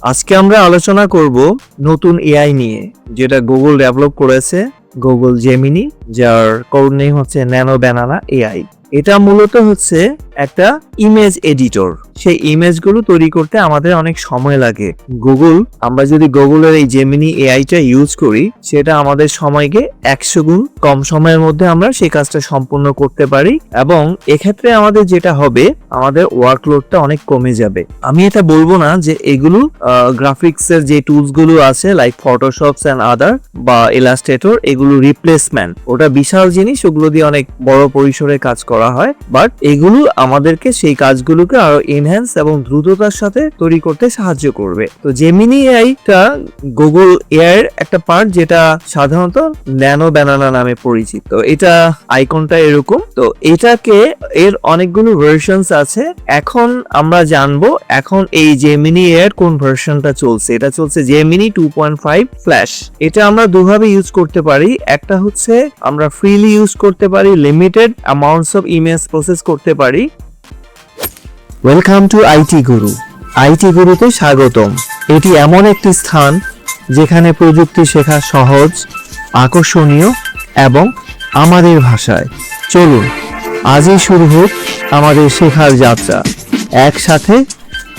আজকে আমরা আলোচনা করব নতুন এআই নিয়ে, যেটা গুগল ডেভেলপ করেছে, গুগল জেমিনি, যার কোড নেম হচ্ছে ন্যানো ব্যানানা এআই। এটা মূলত হচ্ছে একটা ইমেজ এডিটর। সেই ইমেজগুলো তৈরি করতে আমাদের অনেক সময় লাগে। আমরা যদি গুগলের এই জেমিনি এআইটা ইউজ করি, সেটা আমাদের সময়কে 100 গুণ কম সময়ের মধ্যে আমরা সেই কাজটা সম্পূর্ণ করতে পারি, এবং এক্ষেত্রে আমাদের যেটা হবে, আমাদের ওয়ার্কলোডটা অনেক কমে যাবে। আমি এটা বলবো না যে এগুলো গ্রাফিক্সের যে টুলস গুলো আছে লাইক ফটোশপ এন্ড আদার বা ইলাস্ট্রেটর, এগুলো রিপ্লেসমেন্ট। ওটা বিশাল জিনিস, ওগুলো দিয়ে অনেক বড় পরিসরে কাজ করা হয়, বাট এগুলো আমাদেরকে সেই কাজগুলোকে আরো এনহ্যান্স এবং দ্রুততার সাথে তৈরি করতে সাহায্য করবে। তো জেমিনি এআইটা গুগল এআই এর একটা পার্ট, যেটা সাধারণত ন্যানো ব্যানানা নামে পরিচিত। এটা আইকনটা এরকম। তো এটাকে এর অনেকগুলো ভার্সনস আছে। এখন আমরা জানবো এখন এই জেমিনি এআই এর কোন ভার্সনটা চলছে। এটা চলছে জেমিনি 2.5 ফ্ল্যাশ। এটা আমরা দুভাবে ইউজ করতে পারি। একটা হচ্ছে আমরা ফ্রিলি ইউজ করতে পারি, limited amounts of image process করতে পারি। Welcome to IT Guru. IT গুরুতে স্বাগতম। এটি এমন একটি স্থান যেখানে প্রযুক্তি শেখা সহজ, আকর্ষণীয় এবং আমাদের ভাষায়। চলুন আজই শুরু হোক আমাদের শেখার যাত্রা, একসাথে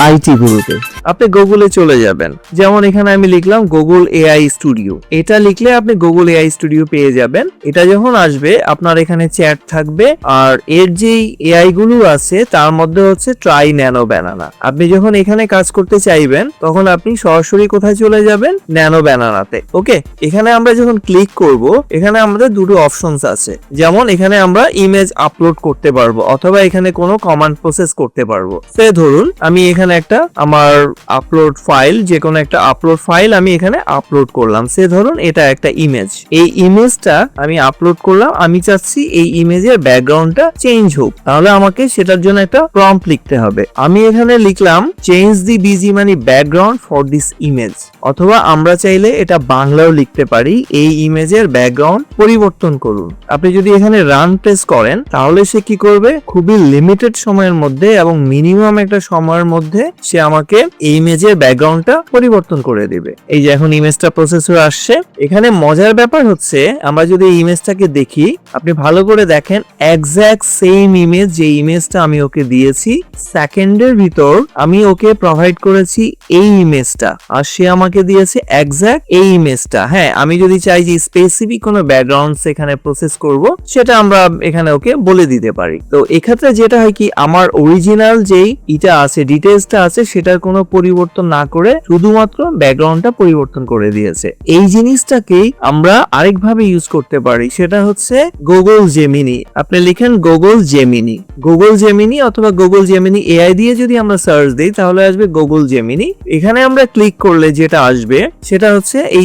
আইটি গুরুতে। আপনি গুগলে চলে যাবেন, যেমন এখানে আমি লিখলাম গুগল এআই স্টুডিও। এটা লিখলে আপনি গুগল এআই স্টুডিও পেয়ে যাবেন। এটা যখন আসবে, আপনার এখানে চ্যাট থাকবে, আর এর যে এআই গুলো আছে তার মধ্যে হচ্ছে ট্রাই ন্যানো ব্যানানা। আপনি যখন এখানে কাজ করতে চাইবেন, তখন আপনি সরাসরি কোথায় চলে যাবেন? ন্যানো ব্যানানাতে। ওকে, এখানে আমরা যখন ক্লিক করব, এখানে আমাদের দুটো অপশনস আছে। যেমন এখানে আমরা ইমেজ আপলোড করতে পারবো, অথবা এখানে কোনো কমান্ড প্রসেস করতে পারবো। সে ধরুন আমি এখানে একটা আমার আপলোড ফাইল, যে কোনো একটা আপলোড ফাইল আমি এখানে আপলোড করলাম। সে ধরুন এটা একটা ইমেজ। এই ইমেজটা আমি আপলোড করলাম, আমি চাচ্ছি এই ইমেজের ব্যাকগ্রাউন্ডটা চেঞ্জ হোক। তাহলে আমাকে সেটার জন্য একটা প্রম্পট লিখতে হবে। আমি এখানে লিখলাম চেঞ্জ দি বিজি মানে ব্যাকগ্রাউন্ড ফর দিস ইমেজ, অথবা আমরা চাইলে এটা বাংলাও লিখতে পারি, এই ইমেজের ব্যাকগ্রাউন্ড পরিবর্তন করুন। আপনি যদি এখানে রান প্রেস করেন, তাহলে সে কি করবে? খুবই লিমিটেড সময়ের মধ্যে এবং মিনিমাম একটা সময়ের মধ্যে সে আমাকে এই ইমেজের ব্যাকগ্রাউন্ডটা পরিবর্তন করে দিবে। এই যে এখন ইমেজটা প্রসেস হয়ে আসছে। এখানে মজার ব্যাপার হচ্ছে, আমরা যদি এই ইমেজটাকে দেখি, আপনি ভালো করে দেখেন, এক্স্যাক্ট সেম ইমেজ, যে ইমেজটা আমি ওকে দিয়েছি, সেকেন্ডের ভিতর আমি ওকে প্রোভাইড করেছি এই ইমেজটা, আর সে আমাকে দিয়েছে এক্স্যাক্ট এই ইমেজটা। হ্যাঁ, আমি যদি চাই যে স্পেসিফিক কোনো ব্যাকগ্রাউন্ড এখানে প্রসেস করব, সেটা আমরা এখানে ওকে বলে দিতে পারি। তো এক্ষেত্রে যেটা হয় কি, আমার অরিজিনাল যেই এটা আছে, ডিটেইলসটা আছে, সেটার কোনো পরিবর্তন না করে শুধুমাত্র ব্যাকগ্রাউন্ডটা পরিবর্তন করে দিয়েছে। এই জিনিসটাকেই আমরা আরেকভাবে ইউজ করতে পারি, সেটা হচ্ছে গুগল জেমিনি। আপনি লিখেন গুগল জেমিনি, গুগল জেমিনি অথবা গুগল জেমিনি এআই দিয়ে যদি আমরা সার্চ দিই, তাহলে আসবে গুগল জেমিনি। এখানে আমরা ক্লিক করলে যেটা আসবে, সেটা হচ্ছে এই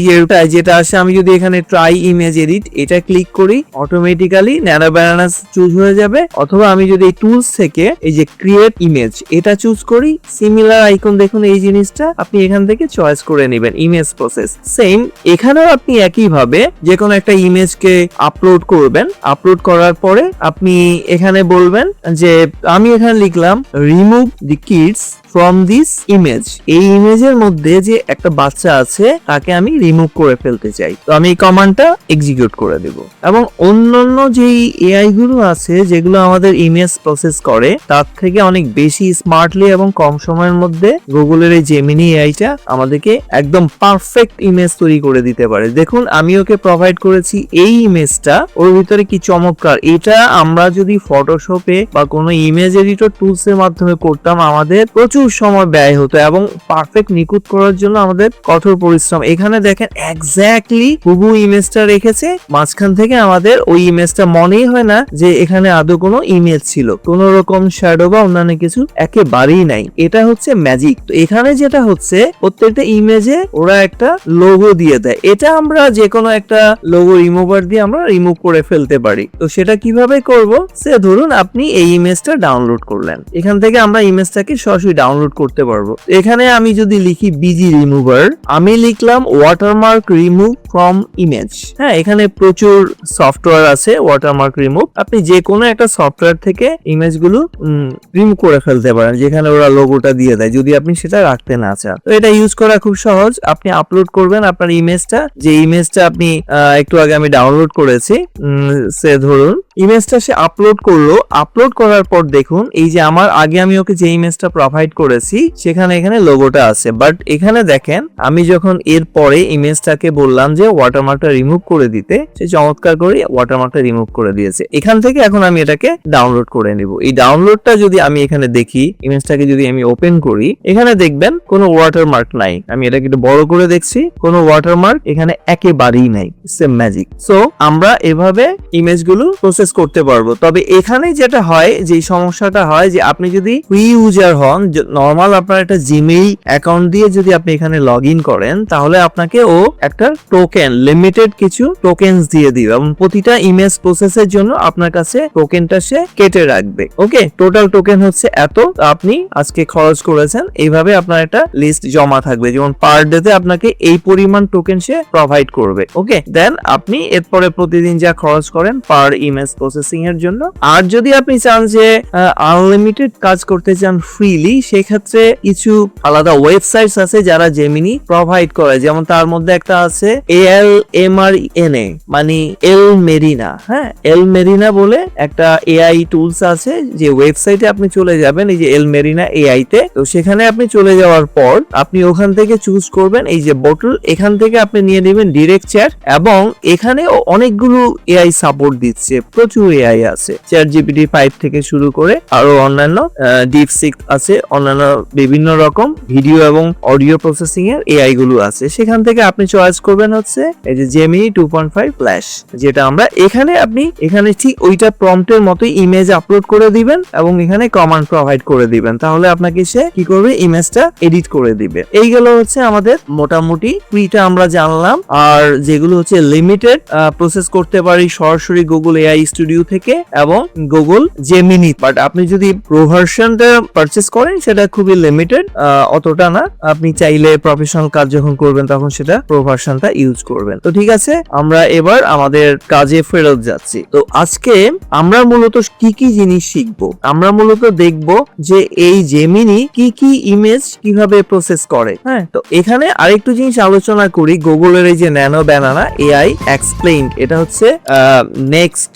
যেটা আসে, আমি যদি এখানে ট্রাই ইমেজ এডিট এটা ক্লিক করি, অটোমেটিক্যালি ন্যানো ব্যানানা চুজ হয়ে যাবে। অথবা আমি যদি এই টুলস থেকে এই যে ক্রিয়েট ইমেজ এটা চুজ করি, সিমিলার আইকন দেখুন, এই জিনিসটা আপনি এখান থেকে চয়েস করে নেবেন, ইমেজ প্রসেস। সেম এখানেও আপনি একই ভাবে যে কোনো একটা ইমেজকে আপলোড করবেন। আপলোড করার পরে আপনি এখানে বলবেন যে, আমি এখানে লিখলাম remove the kids from this image. এই ইমেজের মধ্যে যে একটা বাচ্চা আছে, তাকে আমি রিমুভ করে ফেলতে চাই। তো আমি এই কমান্ডটা এক্সিকিউট করে দেব। এবং অন্যান্য যেই এআই গুলো আছে, যেগুলো আমাদের ইমেজ প্রসেস করে, তার থেকে অনেক বেশি স্মার্টলি এবং কম সময়ের মধ্যে গুগলের এই জেমিনি এআইটা আমাদেরকে একদম পারফেক্ট ইমেজ তৈরি করে দিতে পারে। দেখুন, আমি ওকে প্রোভাইড করেছি এই ইমেজটা, ওর ভিতরে কি চমৎকার। এটা আমরা যদি ফটোশপে বা কোনো ইমেজ এডিটর টুলস এর মাধ্যমে করতাম, আমাদের প্রচুর সময় ব্যয় হতো এবং পারফেক্ট নিখুঁত করার জন্য আমাদের কঠোর পরিশ্রম। এখানে দেখেন এক্স্যাক্টলি হুবহু ইমেজটা রেখেছে, মাঝখান থেকে আমাদের ওই ইমেজটা মনেই হয় না যে এখানে আদৌ কোনো ইমেজ ছিল, কোন রকম শ্যাডো বা অন্যান্য কিছু একেবারেই নাই। এটা হচ্ছে ম্যাজিক। তো এখানে যেটা হচ্ছে, প্রত্যেকটা ইমেজে ওরা একটা লোগো দিয়ে দেয়। এটা আমরা যে কোনো একটা লোগো রিমুভার দিয়ে আমরা রিমুভ করে ফেলতে পারি। তো সেটা কিভাবে করব? সে ধরুন আপনি এই ইমেজটা ডাউনলোড করলেন, এখান থেকে আমরা ইমেজটাকে সরাসরি ডাউনলোড ডাউনলোড করতে পারবো। এখানে আমি যদি লিখি বিজি রিমুভার, আমি লিখলাম ওয়াটারমার্ক রিমুভ ফ্রম ইমেজ। হ্যাঁ, এখানে প্রচুর সফটওয়্যার আছে ওয়াটারমার্ক রিমুভ। আপনি যে কোনো একটা সফটওয়্যার থেকে ইমেজগুলো রিমুভ করে ফেলতে পারেন, যেখানে ওরা লোগোটা দিয়ে দেয়, যদি আপনি সেটা রাখতে না চান। তো এটা ইউজ করা খুব সহজ। আপনি আপলোড করবেন আপনার ইমেজটা, যে ইমেজটা আপনি একটু আগে আমি ডাউনলোড করেছি, সে ধরুন ইমেজটা সে আপলোড করলো। আপলোড করার পর দেখুন এই যে আমার আগে আমি ওকে যে ইমেজটা প্রোভাইড করেছি সেখানে এখানে লোগোটা আছে, বাট এখানে দেখেন আমি যখন এর পরে ইমেজটাকে বললাম যে ওয়াটারমার্কটা রিমুভ করে দিতে, সে চমৎকার করে ওয়াটারমার্কটা রিমুভ করে দিয়েছে। এখান থেকে এখন আমি এটাকে ডাউনলোড করে নিব। এই ডাউনলোডটা যদি আমি এখানে দেখি, ইমেজটাকে যদি আমি ওপেন করি, এখানে দেখবেন কোনো ওয়াটারমার্ক নাই। আমি এটাকে একটু বড় করে দেখছি, কোনো ওয়াটারমার্ক এখানে একেবারেই নাই। Same magic. সো আমরা এভাবে ইমেজগুলো প্রসেস করতে পারবো। তবে এখানে যেটা হয়, যে সমস্যাটা হয়, যে আপনি যদি ফ্রি ইউজার হন, নর্মাল আপনার একটা জিমেইল অ্যাকাউন্ট দিয়ে যদি আপনি এখানে লগ ইন করেন, তাহলে আপনাকে ও একটা টোকেন, লিমিটেড কিছু টোকেনস দিয়ে দিবে এবং প্রতিটা ইমেজ প্রসেসের জন্য আপনার কাছে টোকেনটা সে কেটে রাখবে। ওকে, টোটাল টোকেন হচ্ছে এত, আপনি আজকে খরচ করেছেন, এইভাবে আপনার একটা লিস্ট জমা থাকবে, যেমন পার ডে তে আপনাকে এই পরিমাণ টোকেন সে প্রোভাইড করবে। ওকে, দেন আপনি এরপরে প্রতিদিন যা খরচ করেন পার ইমেজ প্রসেসিং এর জন্য। আর যদি আপনি চান যে আনলিমিটেড কাজ করতে চান ফ্রিলি, সেক্ষেত্রে কিছু আলাদা ওয়েবসাইটস আছে যারা জেমিনি প্রোভাইড করে, যেমন তার মধ্যে একটা আছে ALMRINA, মানে এল মেরিনা। হ্যাঁ, এল মেরিনা বলে একটা এআই টুলস আছে, যে ওয়েবসাইটে আপনি চলে যাবেন, এই যে এল মেরিনা এআই তে। তো সেখানে আপনি চলে যাওয়ার পর আপনি ওখান থেকে চুজ করবেন এই যে বোটল, এখান থেকে আপনি নিয়ে নেবেন ডিরেক্ট চ্যাট, এবং এখানে অনেকগুলো এআই সাপোর্ট দিচ্ছে, প্রচুর এআই আছে, চ্যাট জিপিটি 5 থেকে শুরু করে আরো অন্যান্য ডিপসিক আছে, অন্যান্য বিভিন্ন রকম ভিডিও এবং অডিও প্রসেসিং এর এআই গুলো আছে। সেখান থেকে আপনি চয়েস করবেন হচ্ছে এই যে জেমিনি 2.5 ফ্ল্যাশ, যেটা আমরা এখানে ঠিক ওইটা প্রম্পটের মতোই ইমেজ আপলোড করে দিবেন এবং এখানে কমান্ড প্রোভাইড করে দিবেন, তাহলে আপনাকে সে কি করবে, ইমেজটা এডিট করে দিবে। এই গেল হচ্ছে আমাদের মোটামুটি ফ্রিটা আমরা জানলাম। আর যেগুলো হচ্ছে লিমিটেড প্রসেস করতে পারি সরাসরি গুগল এআই স্টুডিও থেকে এবং গুগল জেমিনি, বাট আপনি যদি প্রো ভার্সনটা পারচেজ করেন সেটা খুবই লিমিটেড, অতটা না। আপনি চাইলে প্রফেশনাল কাজ যখন করবেন তখন সেটা প্রো ভার্সনটা ইউজ করবেন। তো ঠিক আছে, আমরা এবার আমাদের কাজে ফেরত যাচ্ছি। তো আজকে আমরা মূলত কি কি জিনিস শিখবো, আমরা মূলত দেখব যে এই জেমিনি কি কি ইমেজ কিভাবে প্রসেস করে। হ্যাঁ, তো এখানে আরেকটু জিনিস আলোচনা করি। গুগলের এই যে ন্যানো ব্যানানা এআই এক্সপ্লেইনড, এটা হচ্ছে next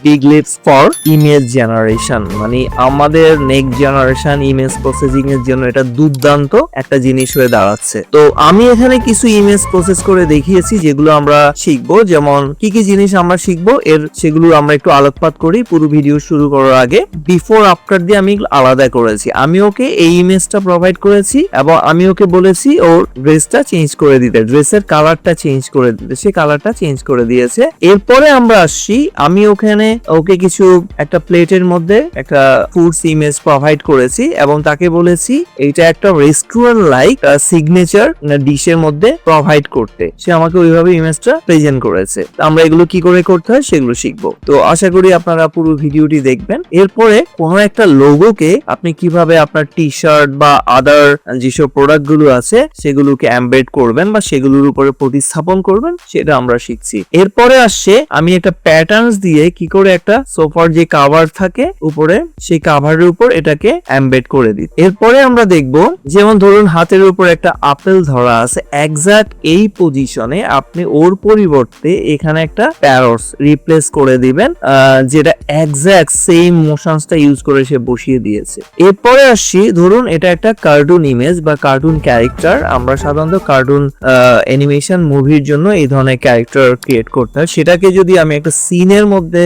big leaps for image generation, মানে আমাদের নেক্সট জেনারেশন ইমেজ প্রসেসিং এর জন্য এটা দুর্দান্ত একটা জিনিস হয়ে দাঁড়াচ্ছে। তো আমি এখানে কিছু ইমেজ প্রসেস করে দেখিয়েছি যেগুলো আমরা শিখবো। যেমন কি কি জিনিস আমরা শিখবো সেগুলো আমরা একটু আলোকপাত করি পুরো ভিডিও শুরু করার আগে। বিফোর আফটার দিয়ে আমি আলাদা করেছি। আমি ওকে এই ইমেজটা প্রোভাইড করেছি এবং আমি ওকে বলেছি ওর ড্রেসটা চেঞ্জ করে দিতে, ড্রেসের কালারটা চেঞ্জ করে দিতে, সে কালারটা চেঞ্জ করে দিয়েছে। এরপরে আমরা আসছি, আমি ওকে কিছু একটা প্লেটের মধ্যে একটা ফুডস ইমেজ প্রোভাইড করেছি এবং তাকে বলেছি এটা একটা রেস্টুরেন্ট লাইক সিগনেচার ডিশের মধ্যে প্রোভাইড করতে। সে আমাকে ওইভাবে ইমেজটা প্রেজেন্ট করেছে। আমরা এগুলো কি করে করতে হয় সেগুলো শিখবো। তো আশা করি আপনারা পুরো ভিডিওটি দেখবেন। এরপরে কোনো একটা লোগোকে আপনি কিভাবে আপনার টি শার্ট বা আদার যেসব প্রোডাক্ট গুলো আছে সেগুলোকে এমবেড করবেন বা সেগুলোর উপরে প্রতিস্থাপন করবেন, সেটা আমরা শিখছি। এরপরে আসছে আমি একটা প্যাটার্নস দিয়ে কি করে একটা সোফার যে কভার থাকে উপরে, সেই কভারের উপর এটাকে এমবেড করে দিই। এরপরে আমরা দেখব, যেমন ধরুন হাতের উপর একটা আপেল ধরা আছে, এক্সাক্ট এই পজিশনে আপনি ওর পরিবর্তে এখানে একটা প্যারটস রিপ্লেস করে দিবেন, যেটা এক্সাক্ট সেম মোশনসটা ইউজ করে সে বসিয়ে দিয়েছে। এরপরে আসছি, ধরুন এটা একটা কার্টুন ইমেজ বা কার্টুন ক্যারেক্টার। আমরা সাধারণত কার্টুন অ্যানিমেশন মুভির জন্য এই ধরনের ক্যারেক্টার ক্রিয়েট করতে হয়। সেটাকে যদি আমি একটা সিনের মধ্যে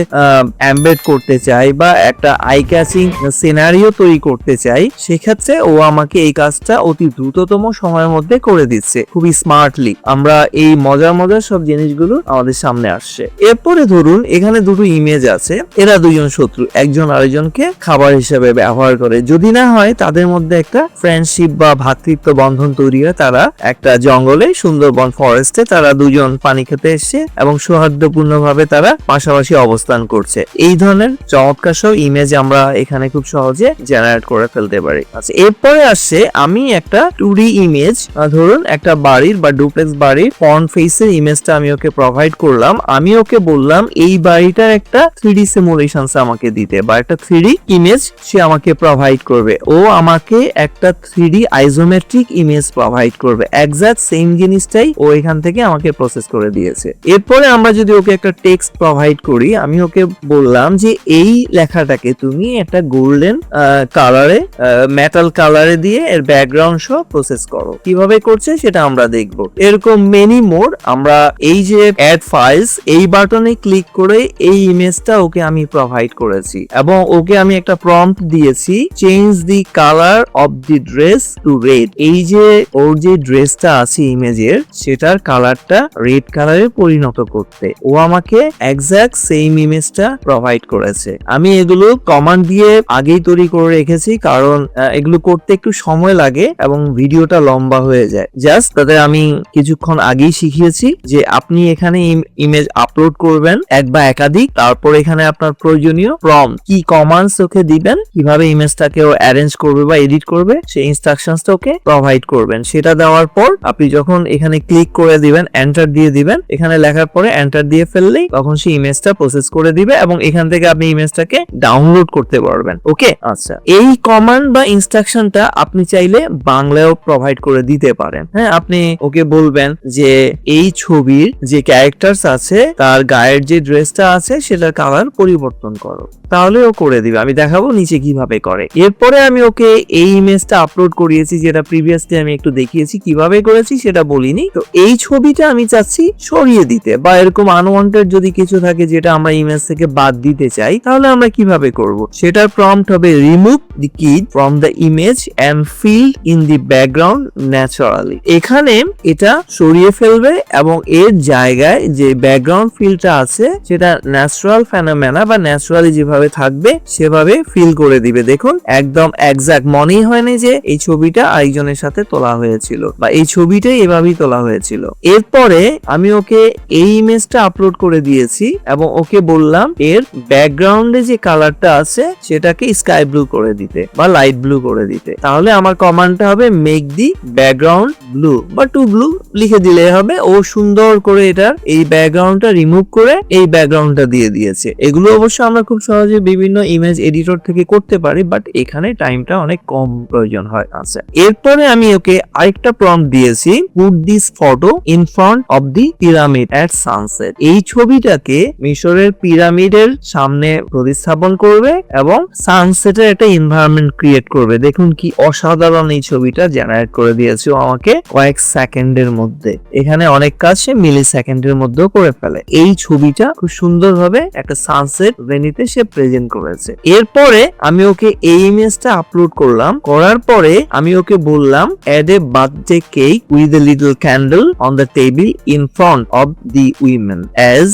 এমবেড করতে চাই বা একটা আই ক্যাচিং সিনারিও তৈরি করতে চাই, সেক্ষেত্রে ও আমাকে এই কাজটা অতি দ্রুততম সময়ের মধ্যে করে দিচ্ছে, খুবই স্মার্টলি। আমরা এই মজার মজার সব জিনিসগুলো আমাদের সামনে আসছে। এরপরে ধরুন এখানে দুটো ইমেজ আছে, এরা দুজন শত্রু, একজন আরেকজনকে খাবার হিসেবে ব্যবহার করে। যদি না হয় তাদের মধ্যে একটা ফ্রেন্ডশিপ বা ভ্রাতৃত্ব বন্ধন তৈরি হয়, তারা একটা জঙ্গলে সুন্দরবন ফরেস্টে তারা দুজন পানি খেতে এসছে এবং সৌহার্দ্যপূর্ণ ভাবে তারা পাশাপাশি অবস্থান প্রদান করছে। এই ধরনের চমৎকার সব ইমেজ আমরা এখানে খুব সহজে জেনারেট করে ফেলতে পারি। আচ্ছা, এরপরে আসছে আমি একটা 2D ইমেজ, ধরুন একটা বাড়ির বা ডুপ্লেক্স বাড়ির ফ্রন্ট ফেসের ইমেজটা আমি ওকে প্রোভাইড করলাম। আমি ওকে বললাম এই বাড়িটার একটা 3D সিমুলেশনস আমাকে দিতে, বা একটা 3D ইমেজ সে আমাকে প্রোভাইড করবে। ও আমাকে একটা 3D আইজোমেট্রিক ইমেজ প্রোভাইড করবে। এক্সাক্ট সেম জিনিসটাই ও এখান থেকে আমাকে প্রসেস করে দিয়েছে। এরপরে আমরা যদি ওকে একটা টেক্সট প্রোভাইড করি, আমি ওকে বললাম যে এই লেখাটাকে তুমি একটা গোল্ডেন কালারে, মেটাল কালারে দিয়ে এর ব্যাকগ্রাউন্ড সহ প্রসেস করো। কিভাবে করছে সেটা আমরা দেখব। এরকম মেনি মোর। আমরা এই যে অ্যাড ফাইলস এই বাটনে ক্লিক করে এই ইমেজটা ওকে আমি প্রোভাইড করেছি, এবং ওকে আমি একটা প্রম্পট দিয়েছি, change the colour of the dress to red. এই যে ওর যে ড্রেসটা আছে ইমেজের, সেটার কালারটা রেড কালারে পরিণত করতে ও আমাকে এক্সাক্ট সেম ইমেজটা প্রোভাইড করেছে। আমি এগুলো কমান্ড দিয়ে আগেই তৈরি করে রেখেছি, কারণ এগুলো করতে একটু সময় লাগে এবং ভিডিওটা লম্বা হয়ে যায়। জাস্ট তাতে আমি কিছুক্ষণ আগেই শিখিয়েছি যে আপনি এখানে ইমেজ আপলোড করবেন এক বা একাধিক, তারপর এখানে আপনার প্রয়োজনীয় প্রম্পট কি কমান্ডস ওকে দিবেন, কিভাবে ইমেজটাকে ও অ্যারেঞ্জ করবে বা এডিট করবে সেই ইনস্ট্রাকশনসটা ওকে প্রোভাইড করবেন। সেটা দেওয়ার পর আপনি যখন এখানে ক্লিক করে দিবেন, এন্টার দিয়ে দিবেন, এখানে লেখার পরে এন্টার দিয়ে ফেললেই তখন সেই ইমেজটা প্রসেস করে দিবে এবং এখান থেকে আপনি ইমেজটাকে ডাউনলোড করতে পারবেন। ওকে, আচ্ছা, এই কমান্ড বা ইনস্ট্রাকশনটা আপনি চাইলে বাংলায়ও প্রোভাইড করে দিতে পারেন। হ্যাঁ, আপনি ওকে বলবেন যে এই ছবির যে ক্যারেক্টারস আছে তার গায়ের যে ড্রেসটা আছে সেটার কালার পরিবর্তন করো, তাহলে ও করে দিবে। আমি দেখাবো নিচে কিভাবে করে। এরপরে আমি ওকে এই ইমেজটা আপলোড করিয়েছি, যেটা প্রিভিয়াসলি আমি একটু দেখিয়েছি। কিভাবে করেছি সেটা বলিনি। তো এই ছবিটা আমি চাচ্ছি সরিয়ে দিতে, বা এরকম আনওয়ান্টেড যদি কিছু থাকে যেটা আমরা ইমেজ থেকে বাদ দিতে চাই, তাহলে আমরা কিভাবে করব? সেটার প্রম্পট হবে remove the kid from the image and fill in the background naturally. এখানে এটা সরিয়ে ফেলবে এবং এর জায়গায় যে ব্যাকগ্রাউন্ড ফিলটা আছে সেটা ন্যাচারাল ফেনোমেনা বা ন্যাচারালি যেভাবে থাকবে সেভাবে ফিল করে দিবে। দেখুন, একদম এক্সাক্ট মনেই হয়নি যে এই ছবিটা আরেকজনের সাথে তোলা হয়েছিল বা এই ছবিটাই এভাবেই তোলা হয়েছিল। এরপরে আমি ওকে এই ইমেজটা আপলোড করে দিয়েছি এবং ওকে বললাম এর ব্যাকগ্রাউন্ডে যে কালারটা আছে সেটাকে স্কাই ব্লু করে দিতে বা লাইট ব্লু করে দিতে। তাহলে আমার কমান্ডটা হবে মেক দি ব্যাকগ্রাউন্ড ব্লু বা টু ব্লু লিখে দিলে হবে। ও সুন্দর করে এটার এই ব্যাকগ্রাউন্ডটা রিমুভ করে এই ব্যাকগ্রাউন্ডটা দিয়ে দিয়েছে। এগুলো অবশ্য আমরা খুব সহজে বিভিন্ন ইমেজ এডিটর থেকে করতে পারি, বাট এখানে টাইমটা অনেক কম প্রয়োজন হয়। আচ্ছা, এরপরে আমি ওকে আরেকটা প্রম্পট দিয়েছি, put this photo in front of the pyramid at sunset. এই ছবিটাকে মিশরের পিরামিডের সামনে প্রতিস্থাপন করবে এবং সানসেটের একটা এনভায়রনমেন্ট ক্রিয়েট করবে। দেখুন কি অসাধারণ এই ছবিটা জেনারেট করে দিয়েছে আমাকে কয়েক সেকেন্ডের মধ্যে। এখানে অনেক কাজ সে মিলি সেকেন্ডের মধ্যেও করে ফেলে। এই ছবিটা খুব সুন্দরভাবে একটা সানসেট ভেনিতে সে প্রেজেন্ট করেছে। এরপরে আমি ওকে এই ইমেজটা আপলোড করলাম। করার পরে আমি ওকে বললাম add a birthday cake with a little candle on the table in front of the women as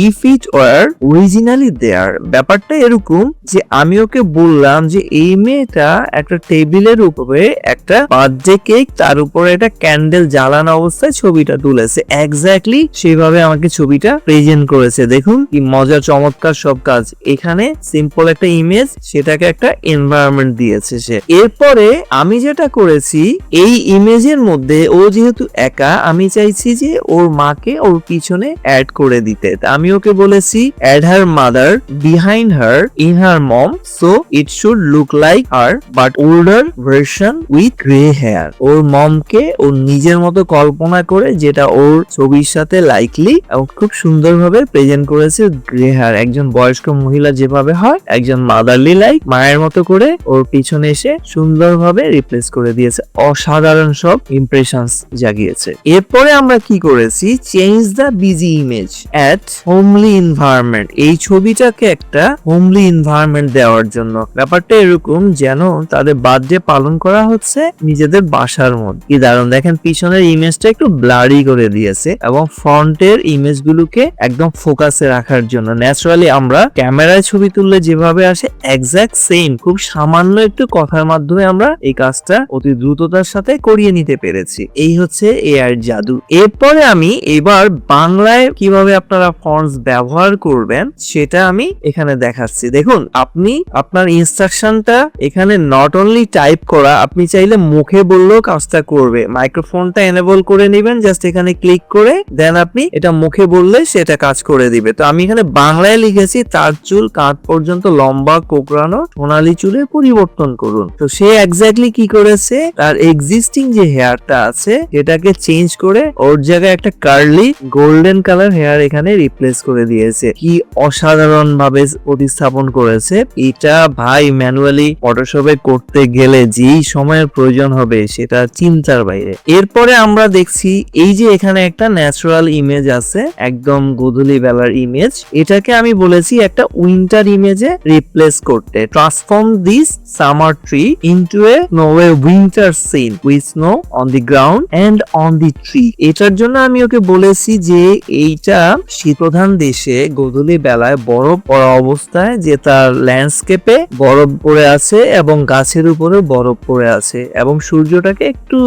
if it were originally there. ব্যাপারটা এরকম যে আমি ওকে বললাম যে এই মেয়েটা একটা টেবিলের উপরে একটা বার্থডে কেক, তার উপরে একটা ক্যান্ডেল জ্বালানো অবস্থায় ছবিটা তুলেছে। এক্স্যাক্টলি সেভাবে আমাকে ছবিটা প্রেজেন্ট করেছে। দেখুন কি মজা, চমৎকার সব কাজ। এখানে সিম্পল একটা ইমেজ, সেটাকে একটা এনভায়রনমেন্ট দিয়েছে সে। এরপরে আমি যেটা করেছি, এই ইমেজের মধ্যে ও যেহেতু একা, আমি চাইছি যে ওর মাকে ওর পিছনে অ্যাড করে দিতে। আমি ওকে বলেছি add her mother behind her in her mom so it should look like her but older version with grey hair. ওর মমকে ওর নিজের মতো কল্পনা করে, যেটা ওর ছবির সাথে লাইকলি এবং খুব সুন্দরভাবে প্রেজেন্ট করেছে। গ্রে হেয়ার একজন বয়স্ক মহিলা যেভাবে হয়, একজন মাদারলি লাইক মায়ের মতো করে ওর পিছনে এসে সুন্দরভাবে রিপ্লেস করে দিয়েছে। অসাধারণ সব ইমপ্রেশনস জাগিয়েছে। এরপরে আমরা কি করেছি, change the busy image at homely environment. এই ছবিটাকে একটা হোমলি এনভায়রনমেন্ট দেওয়ার জন্য। ব্যাপারটা এরকম যেন তাদের বার্থডে পালন করা হচ্ছে নিজেদের বাসার মধ্যে। কি দারুণ, দেখেন পিছনের ইমেজটা একটু ব্লারি করে দিয়েছে এবং ফ্রন্টের ইমেজগুলোকে একদম ফোকাসে রাখার জন্য। ন্যাচারালি আমরা ক্যামেরায় ছবি ছবি তুললে যেভাবে আসে এক্সাক্ট সেম, খুব সামান্য একটু কথার মাধ্যমে আমরা এই কাজটা অতি দ্রুততার সাথে করিয়ে নিতে পেরেছি। এই হচ্ছে এআই জাদু। এরপরে আমি এবার বাংলায় কিভাবে আপনারা ফন্টস ব্যবহার করবেন সেটা আমি এখানে দেখাচ্ছি। দেখুন, আপনি আপনার ইনস্ট্রাকশনটা এখানে নট অনলি টাইপ করা, আপনি চাইলে মুখে বললেও কাজটা করবে। মাইক্রোফোনটা এনেবল করে নেবেন, জাস্ট এখানে ক্লিক করে দেন আপনি এটা মুখে বললে সেটা কাজ করে দিবে। তো আমি এখানে বাংলায় লিখেছি তার চুল কাঁধ পর্যন্ত লম্বা কোঁকড়ানো সোনালী চুলে পরিবর্তন করুন। তো সে এক্স্যাক্টলি কি করেছে, তার এক্সিস্টিং যে হেয়ারটা আছে এটাকে চেঞ্জ করে ওর জায়গায় একটা কার্লি গোল্ডেন কালার হেয়ার এখানে রিপ্লেস করে দিয়েছে। কি অসাধারণ ভাবে প্রতিস্থাপন করেছে এটা ভাই, ম্যানুয়ালি ফটোশপে করতে গেলে যেই সময়ের প্রয়োজন হবে সেটা চিন্তার বাইরে। এরপরে আমরা দেখছি এই যে এখানে একটা ন্যাচারাল ইমেজ আছে, একদম গোধূলি বেলার ইমেজ, এটাকে আমি বলেছি একটা উইন্টার ইমেজে রিপ্লেস করতে। Transform this summer tree into a snowy winter scene with snow on the ground and on the tree. এটার জন্য আমি ওকে বলেছি যে এইটা শীতপ্রধান দেশে গোধূলি বেলায় বরফ পড়া অবস্থায় যে তার ল্যান্ডস্কেপে বরফ পড়ে আছে এবং গাছের উপরে বরফ পড়ে আছে এবং সূর্যটাকে একটু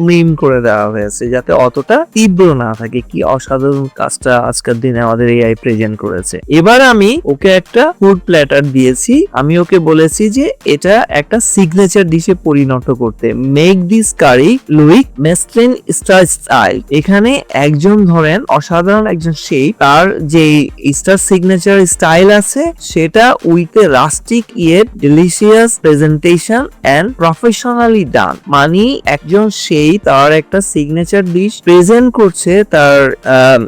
মিম করে দেওয়া হয়েছে যাতে অতটা তীব্র না থাকে। কি অসাধারণ কাজটা আজকের দিনে আমাদের এআই প্রেজেন্ট করেছে। এবার আমি ওকে একটা ফুড প্ল্যাটার দিয়েছি, আমি ওকে বলেছি যে এটা একটা সিগনেচার ডিশে পরিণত করতে। Make this curry look Michelin star style. এখানে একজন ধরেন অসাধারণ একজন শেফ, তার যে স্টার সিগনেচার স্টাইল আছে সেটা with a rustic yet delicious presentation and professionally done. মানে একজন শেফ তার একটা সিগনেচার ডিশ প্রেজেন্ট করছে তার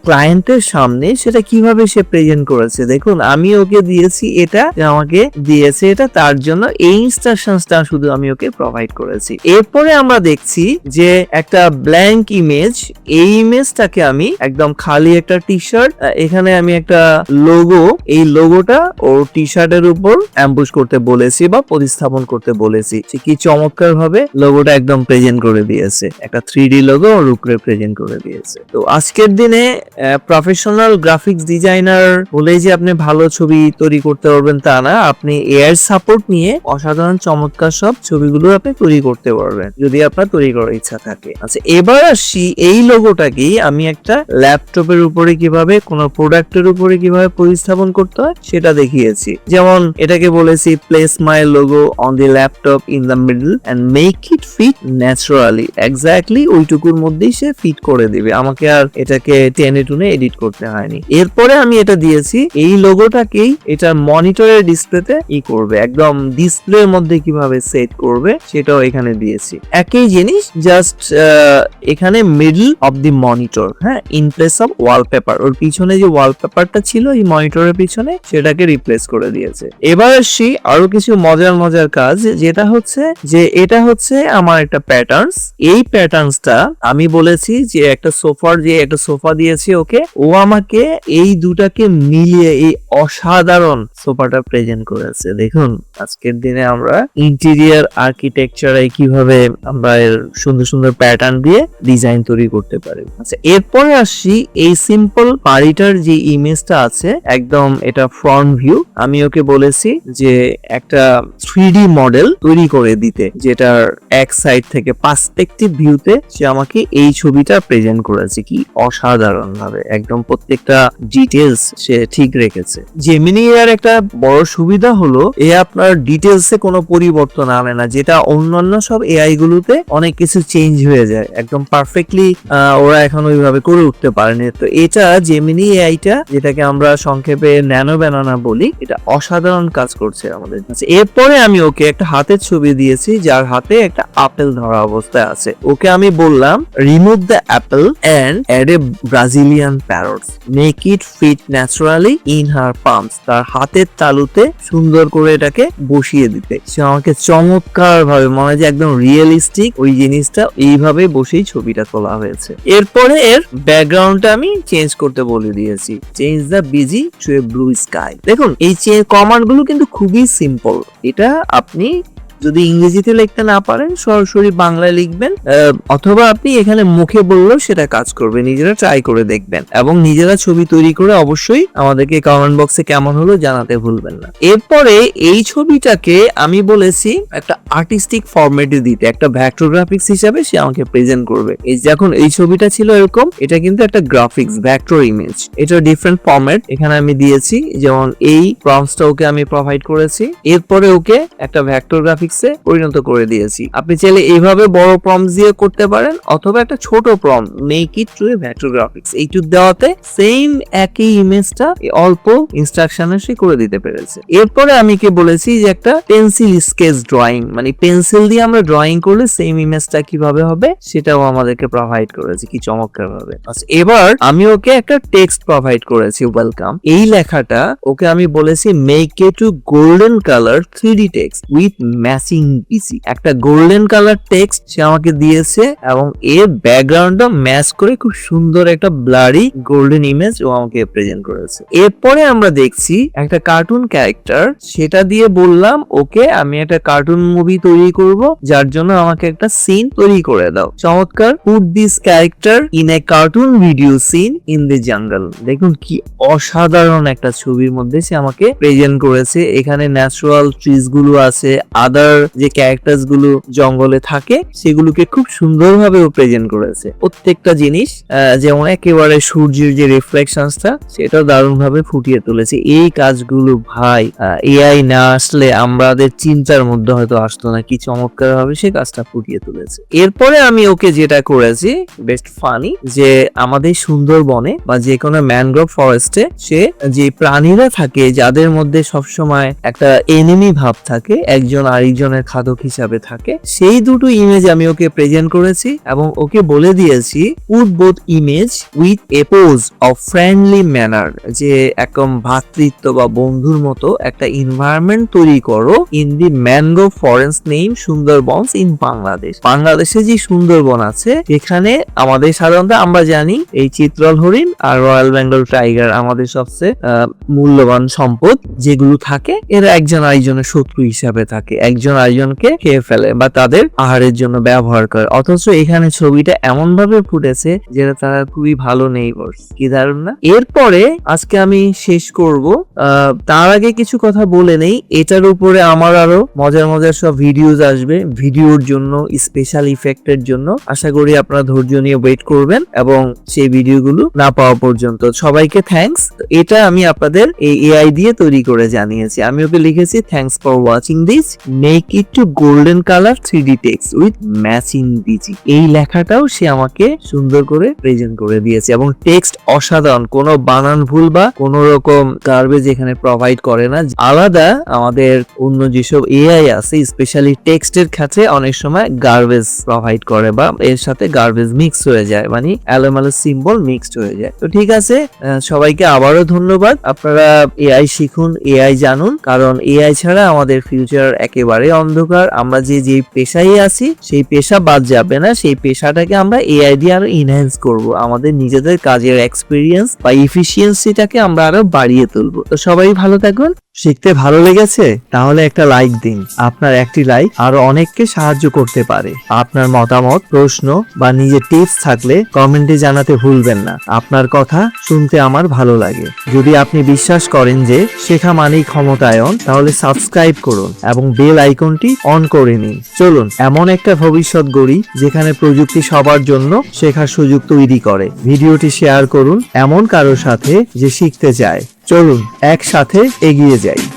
ক্লায়েন্টের সামনে, সেটা কিভাবে সে প্রেজেন্ট করেছে। দেখুন, আমি ওকে দিয়েছি এটা, আমাকে দিয়েছে এটা, তার জন্য এই ইনস্ট্রাকশনসটা শুধু আমি ওকে প্রোভাইড করেছি। এরপরে আমরা দেখছি যে একটা ব্ল্যাঙ্ক ইমেজ, এই ইমেজটাকে আমি একদম খালি একটা টি শার্ট, এখানে আমি একটা লোগো, এই লোগোটা ও টি শার্টের উপর অ্যাম্বুশ করতে বলেছি বা প্রতিস্থাপন করতে বলেছি। কি চমৎকার ভাবে লোগোটা একদম প্রেজেন্ট করে দিয়েছে, একটা 3D লোগো ওর উপরে প্রেজেন্ট করে দিয়েছে। তো আজকের দিনে প্রফেশনাল গ্রাফিক্স ডিজাইনার বলেই যে আপনি ভালো ছবি তৈরি করতে পারবেন তা না, আপনি এআই সাপোর্ট নিয়ে অসাধারণ চমৎকার সব ছবিগুলো আপনি তৈরি করতে পারবেন যদি আপনার তৈরি করার ইচ্ছা থাকে। আচ্ছা, এবার আসি এই লোগোটাকেই আমি একটা ল্যাপটপের উপরে কিভাবে, কোন প্রোডাক্টের উপরে কিভাবে প্রতিস্থাপন করতে হয় সেটা দেখিয়েছি। যেমন এটাকে বলেছি place my logo on the laptop in the middle and make it fit naturally. Exactly ওইটুকুর মধ্যেই সে ফিট করে দিবে, আমাকে আর এটাকে টেনে টুনে এডিট করতে হয়নি। এরপরে আমি এটা দিয়েছি এই লোগোটাকেই এটা মনিটরের ডিসপ্লেতে করবে, একদম ডিসপ্লের মধ্যে কিভাবে সেট করবে সেটাও এখানে দিয়েছি। একই জিনিস, জাস্ট এখানে মিডল অফ দি মনিটর, হ্যাঁ, ইন প্লেস অফ ওয়ালপেপার, ওর পিছনে যে ওয়ালপেপারটা ছিল এই মনিটরের পিছনে সেটাকে রিপ্লেস করে দিয়েছে। এবার আসি আরো কিছু মজার মজার কাজ, যেটা হচ্ছে যে এটা হচ্ছে আমার একটা প্যাটার্নস। এই প্যাটার্নসটা আমি বলেছি যে একটা সোফার, যে একটা সোফা দিয়েছি ওকে, ও আমাকে এই দুটাকে মিলিয়ে এই অসাধারণ সোফাটা প্রেজেন্ট করেছে। দেখুন, আজকের দিনে আমরা ইন্টেরিয়ার আর্কিটেকচারে কিভাবে আমরা এর সুন্দর সুন্দর প্যাটার্ন দিয়ে ডিজাইন তৈরি করতে পারি। আচ্ছা, এরপরে আসি এই সিম্পল বাড়িটার যে ইমেজটা আছে, একদম এটা ফ্রন্ট ভিউ, আমি ওকে বলেছি যে একটা 3D মডেল তৈরি করে দিতে, যেটার এক সাইড থেকে পার্সপেক্টিভ ভিউতে সে আমাকে এই ছবিটা প্রেজেন্ট করেছে। কি অসাধারণ ভাবে একদম প্রত্যেকটা ডিটেলস সে ঠিক রেখেছে। জেমিনি এর একটা বড় সুবিধা হলো এ আপনার ডিটেলসে কোনো পরিবর্তন আনে না, যেটা অন্যান্য সব এআই গুলোতে অনেক কিছু চেঞ্জ হয়ে যায়, একদম পারফেক্টলি ওরা এখন ওইভাবে করে উঠতে পারেনি। তো এটা জেমিনি এআইটা, যেটাকে আমরা সংক্ষেপে ন্যানো ব্যানানা বলি, এটা অসাধারণ কাজ করছে আমাদের কাছে। এরপরে আমি ওকে একটা হাতের ছবি দিয়েছি যার হাতে একটা আপেল ধরা অবস্থায় আছে। ওকে আমি বললাম remove the apple and add a Brazilian parrot, make it fit naturally in her palms. তার হাতের তালুতে সুন্দর করে এটাকে বসিয়ে দিতে। সে আমাকে চমৎকার ভাবে, মনে হয় যে একদম রিয়েলিস্টিক ওই জিনিসটা এইভাবে বসেই ছবিটা তোলা হয়েছে। এরপরে এর ব্যাকগ্রাউন্ডটা আমি চেঞ্জ করতে বলে দিয়েছি, change the BG to a blue sky. দেখুন, এই কমান্ড গুলো কিন্তু খুবই সিম্পল, এটা আপনি যদি ইংরেজিতে লিখতে না পারেন সরাসরি বাংলায় লিখবেন, অথবা আপনি এখানে মুখে বললেও সেটা কাজ করবে। নিজেরা ট্রাই করে দেখবেন এবং নিজেরা ছবি তৈরি করে অবশ্যই আমাদেরকে কমেন্ট বক্সে কেমন হলো জানাতে ভুলবেন না। এরপরে এই ছবিটাকে আমি বলেছি একটা আর্টিস্টিক ফরম্যাটে দিতে, একটা ভেক্টর গ্রাফিক্স হিসাবে সে আমাকে প্রেজেন্ট করবে। এই যখন এই ছবিটা ছিল এরকম, এটা কিন্তু একটা গ্রাফিক্স ভেক্টর ইমেজ, এটা ডিফারেন্ট ফরম্যাট এখানে আমি দিয়েছি। যেমন এই প্রম্পটটা ওকে আমি প্রোভাইড করেছি, এরপরে ওকে একটা ভেক্টর গ্রাফিক্সে পরিণত করে দিয়েছি। আপনি চাইলে এইভাবে বড় প্রম্পট দিয়ে করতে পারেন, অথবা একটা ছোট prompt make it to a vector graphics এইটুক দেওয়াতে সেম একই ইমেজটা অল্প ইনস্ট্রাকশনে সে করে দিতে পেরেছে। এরপরে আমি কি বলেছি যে একটা পেন্সিল স্কেচ ড্রয়িং, মানে পেন্সিল দিয়ে আমরা ড্রয়িং করলে সেম ইমেজটা কিভাবে হবে সেটাও আমাদেরকে প্রোভাইড করেছে কি চমৎকার ভাবে। এবার আমি ওকে একটা টেক্সট প্রোভাইড করেছি, ওয়েলকাম। এই লেখাটা ওকে আমি বলেছি make it to golden colour 3D text with matching PC. একটা গোল্ডেন কালার টেক্সট সে আমাকে দিয়েছে এবং এর ব্যাকগ্রাউন্ডটা ম্যাচ করে খুব সুন্দর একটা ব্লারি গোল্ডেন ইমেজ ও আমাকে প্রেজেন্ট করেছে। এরপরে আমরা দেখছি একটা কার্টুন ক্যারেক্টার, সেটা দিয়ে বললাম ওকে আমি একটা কার্টুন মুভি তৈরি করব, যার জন্য আমাকে একটা সিন তৈরি করে দাও। চমৎকার, put this character in a cartoon video seen in the jungle. দেখুন কি অসাধারণ একটা ছবির মধ্যে সে আমাকে প্রেজেন্ট করেছে। এখানে ন্যাচারাল ট্রিজ গুলো আছে, আদার যে ক্যারেক্টার্স গুলো জঙ্গলে থাকে সেগুলোকে খুব সুন্দরভাবে ও প্রেজেন্ট করেছে। প্রত্যেকটা জিনিস যেমন একেবারে সূর্যের যে রিফ্লেকশনসটা সেটা দারুণ ভাবে ফুটিয়ে তুলেছে। এই কাজগুলো ভাই এআই না আসলে আমাদের চিন্তার মধ্যে হয়তো আসতো না, কি চমৎকার ভাবে সে কাজটা ফুটিয়ে তুলেছে। এরপরে আমি ওকে যেটা করেছি বেস্ট ফানি, যে আমাদের সুন্দরবনে বা যে কোনো ম্যানগ্রোভ ফরেস্টে সে যে প্রাণীরা থাকে যাদের মধ্যে সবসময় একটা এনিমি ভাব থাকে, একজন আরেকজনের খাদক হিসাবে থাকে, সেই দুটো ইমেজ আমি ওকে প্রেজেন্ট করেছি এবং ওকে বলে দিয়েছি put both image with a posse of friendly manner, যে একদম ভ্রাতৃত্ব বা বন্ধুর মতো একটা এনভায়রনমেন্ট তৈরি করো in the mangrove forest name Sundarbans in Bangladesh. বাংলাদেশে যে সুন্দরবন আছে এখানে আমাদের সাধারণত আমরা জানি এই চিত্রল হরিণ আর রয়্যাল বেঙ্গল টাইগার আমাদের সবচেয়ে মূল্যবান সম্পদ, যেগুলো থাকে এরা একজন আরেকজনের শত্রু হিসাবে থাকে, একজন আরেকজনকে খেয়ে ফেলে বা তাদের আহারের জন্য ব্যবহার করে। অথচ এখানে ছবিটা এমন ভাবে ফুটেছে যেটা তারা খুবই ভালো নেইবার্স, কি দারুণ না। এরপরে আজকে আমি শেষ করব, তার আগে কিছু কথা বলে নেই। এটার উপরে আমার আরো মজার মজার সব ভিডিওস আসবে, ভিডিওর জন্য স্পেশাল ইফেক্টের জন্য। আশা করি আপনারা ধৈর্য নিয়ে ওয়েট করবেন এবং সেই ভিডিওগুলো না পাওয়া পর্যন্ত। সবাইকে থ্যাঙ্কস। এটা আমি আপনাদের এই এআই দিয়ে তৈরি করে জানিয়েছি। আমি ওকে লিখেছি thanks for watching this, make it to golden colour 3D text with matching PC. এই লেখাটাও সে আমাকে সুন্দর করে প্রেজেন্ট করে দিয়েছে এবং টেক্সট অসাধারণ, কোনো বানান ভুল বা কোনো রকম গার্বেজ এখানে প্রোভাইড করে না। আলাদা আমাদের অন্য যেসব এআই আছে স্পেশালি টেক্সটের ক্ষেত্রে অনেক সময় গার্বেজ প্রোভাইড করে বা এর সাথে গার্বেজ মিক্স হয়ে যায়, মানে এলোমেলো সিম্বল মিক্সড হয়ে যায়। তো ঠিক আছে, সবাইকে আবারও ধন্যবাদ। আপনারা এআই শিখুন, এআই জানুন, কারণ এআই ছাড়া আমাদের ফিউচার একেবারে অন্ধকার। আমরা যে পেশায় আছি সেই পেশা বাদ যাবে না, সেই পেশাটাকে আমরা এআই দিয়ে আরো ইনহ্যান্স করব, আমাদের নিজেদের কাজের এক্সপিরিয়েন্স বা ইফিসিয়েন্সিটাকে আমরা আরো বাড়িয়ে তুলবো। তো সবাই ভালো থাকুন। শিখতে ভালো লেগেছে তাহলে একটা লাইক দিন। আপনার একটি লাইক আরো অনেককে সাহায্য করতে পারে। আপনার মতামত, প্রশ্ন বা নিজের টিপস থাকলে কমেন্টে জানাতে ভুলবেন না। আপনার কথা শুনতে আমার ভালো লাগে। যদি আপনি বিশ্বাস করেন যে শেখা মানেই ক্ষমতায়ন, তাহলে সাবস্ক্রাইব করুন এবং বেল আইকনটি অন করে নিন। চলুন এমন একটা ভবিষ্যৎ গড়ি যেখানে প্রযুক্তি সবার জন্য শেখার সুযোগ তৈরি করে। ভিডিওটি শেয়ার করুন এমন কারোর সাথে যে শিখতে চায়। চলুন একসাথে এগিয়ে যাই।